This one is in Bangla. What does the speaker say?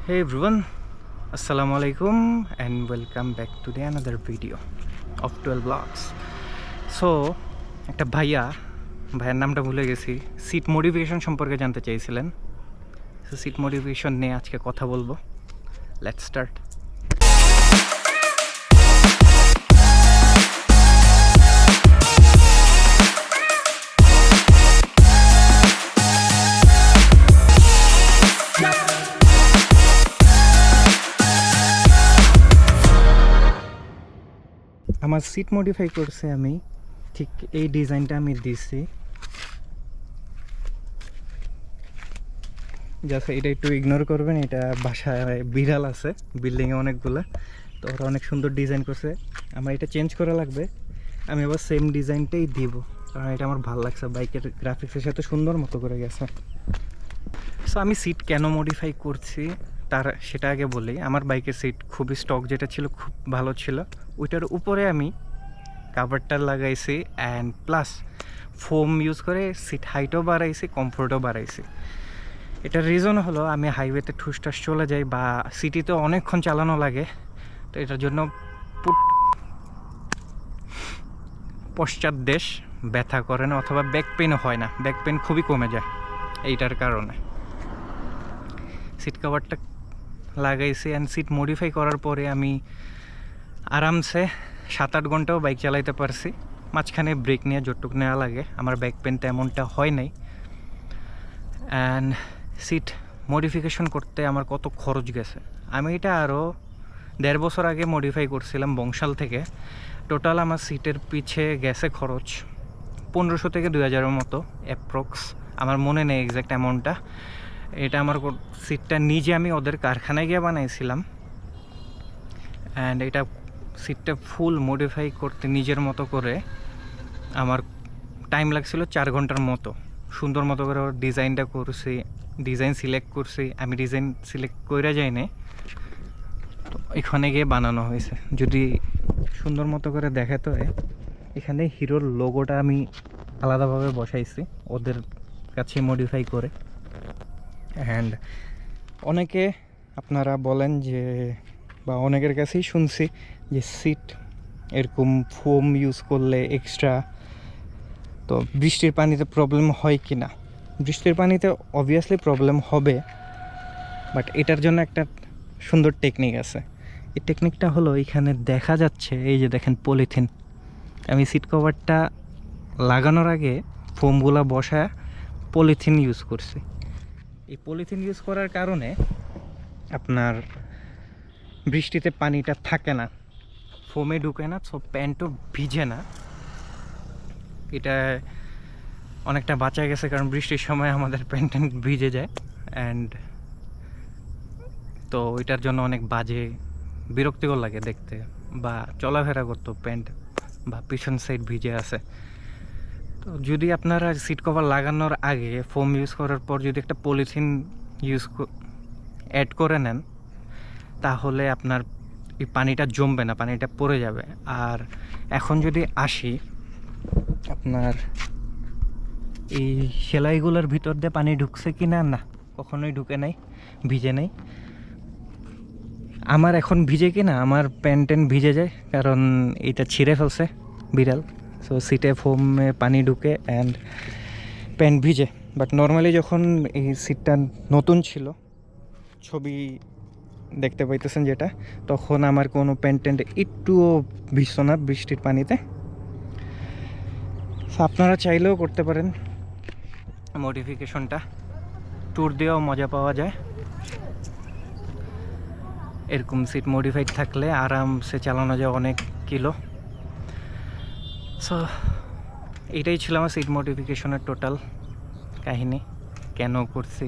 Hey everyone, Assalamu alaikum and welcome back to the another video of 12 vlogs. So, একটা ভাইয়ার নামটা ভুলে গেছি, সিট মডিফিকেশন সম্পর্কে জানতে চাইছিলেন। সো সিট মডিফিকেশন নিয়ে আজকে কথা বলবো। Let's start. আমার সিট মডিফাই করছে আমি ঠিক এই ডিজাইনটা আমি দিছি, জাস্ট এটা একটু ইগনোর করবেন। এটা বাসায় বিড়াল আছে বিল্ডিংয়ে অনেকগুলো, তো ওরা অনেক সুন্দর ডিজাইন করছে। আমার এটা চেঞ্জ করা লাগবে, আমি আবার সেম ডিজাইনটাই দিব কারণ এটা আমার ভালো লাগছে, বাইকের গ্রাফিক্সের সাথে সুন্দর মতো করে গেছে। সো আমি সিট কেন মডিফাই করছি সেটা আগে বলি। আমার বাইকের সিট খুবই স্টক যেটা ছিল খুব ভালো ছিল, ওইটার উপরে আমি কাভারটা লাগাইছি অ্যান্ড প্লাস ফোম ইউজ করে সিট হাইটও বাড়াইছি, কমফোর্টও বাড়াইছি। এটার রিজন হলো আমি হাইওয়েতে ঠুসঠাস চলে যাই বা সিটিতে অনেকক্ষণ চালানো লাগে, তো এটার জন্য পশ্চাৎ দেশ ব্যথা করে না অথবা ব্যাক পেনও হয় না, ব্যাক পেন খুবই কমে যায় এইটার কারণে। সিট কাভারটা লাগাইছি অ্যান্ড সিট মডিফাই করার পরে আমি আরামসে 7-8 ঘন্টাও বাইক চালাইতে পারছি। মাঝখানে ব্রেক নিয়ে যতটুকু নেওয়া লাগে, আমার ব্যাক পেন তেমনটা হয় নাই। অ্যান্ড সিট মডিফিকেশন করতে আমার কত খরচ গেছে, আমি এটা আরও 1.5 বছর আগে মডিফাই করছিলাম বংশাল থেকে। টোটাল আমার সিটের পিছে গেছে খরচ 1500 থেকে 2000-এর মতো অ্যাপ্রক্স, আমার মনে নেই এক্স্যাক্ট অ্যামাউন্টটা। এটা আমার সিটটা নিজে আমি ওদের কারখানায় গিয়ে বানাইছিলাম অ্যান্ড এটা সিটটা ফুল মডিফাই করতে নিজের মতো করে আমার টাইম লাগছিল 4 ঘন্টার মতো। সুন্দর মতো করে ওর ডিজাইনটা করছি, ডিজাইন সিলেক্ট করছি, আমি ডিজাইন সিলেক্ট করে যাই না, তো এখানে গিয়ে বানানো হয়েছে। যদি সুন্দর মতো করে দেখাতে হয়, এখানে হিরোর লোগোটা আমি আলাদাভাবে বসাইছি ওদের কাছে মডিফাই করে। অ্যান্ড অনেকে আপনারা বলেন যে, বা অনেকের কাছেই শুনছি যে সিট এরকম ফোম ইউজ করলে এক্সট্রা তো বৃষ্টির পানিতে প্রবলেম হয় কি না। বৃষ্টির পানিতে অবভিয়াসলি প্রবলেম হবে, বাট এটার জন্য একটা সুন্দর টেকনিক আছে। এই টেকনিকটা হলো, এখানে দেখা যাচ্ছে এই যে দেখেন পলিথিন, আমি সিট কভারটা লাগানোর আগে ফোমগুলা বসায় পলিথিন ইউজ করছি। এই পলিথিন ইউজ করার কারণে আপনার বৃষ্টিতে পানিটা থাকে না, ফোমে ঢুকে না, সো প্যান্টও ভিজে না। এটা অনেকটা বাঁচা গেছে কারণ বৃষ্টির সময় আমাদের প্যান্ট ভিজে যায় অ্যান্ড তো ওইটার জন্য অনেক বাজে বিরক্তিকর লাগে দেখতে বা চলাফেরা করতো প্যান্ট বা পিছন সাইড ভিজে আছে। তো যদি আপনারা সিট কভার লাগানোর আগে ফোম ইউজ করার পর যদি একটা পলিথিন অ্যাড করে নেন, তাহলে আপনার এই পানিটা জমবে না, পানিটা পড়ে যাবে। আর এখন যদি আসি, আপনার এই সেলাইগুলোর ভিতর দিয়ে পানি ঢুকছে কি না, না কখনোই ঢুকে নাই, ভিজে নাই। আমার এখন ভিজে কি না, আমার প্যান্ট ভিজে যায় কারণ এটা ছিঁড়ে ফেলছে বিড়াল, সো সিটে ফোমে পানি ঢুকে অ্যান্ড প্যান্ট ভিজে। বাট নর্মালি যখন এই সিটটা নতুন ছিল, ছবি দেখতে পাইতেছেন যেটা, তখন আমার কোনো প্যান্ট একটুও ভিজতো না বৃষ্টির পানিতে। আপনারা চাইলেও করতে পারেন মডিফিকেশনটা, ট্যুর দিয়েও মজা পাওয়া যায়। এরকম সিট মডিফাইড থাকলে আরামসে চালানো যায় অনেক কিলো। সো এটাই ছিল আমার সিট মডিফিকেশনের টোটাল কাহিনী, কেন করছি।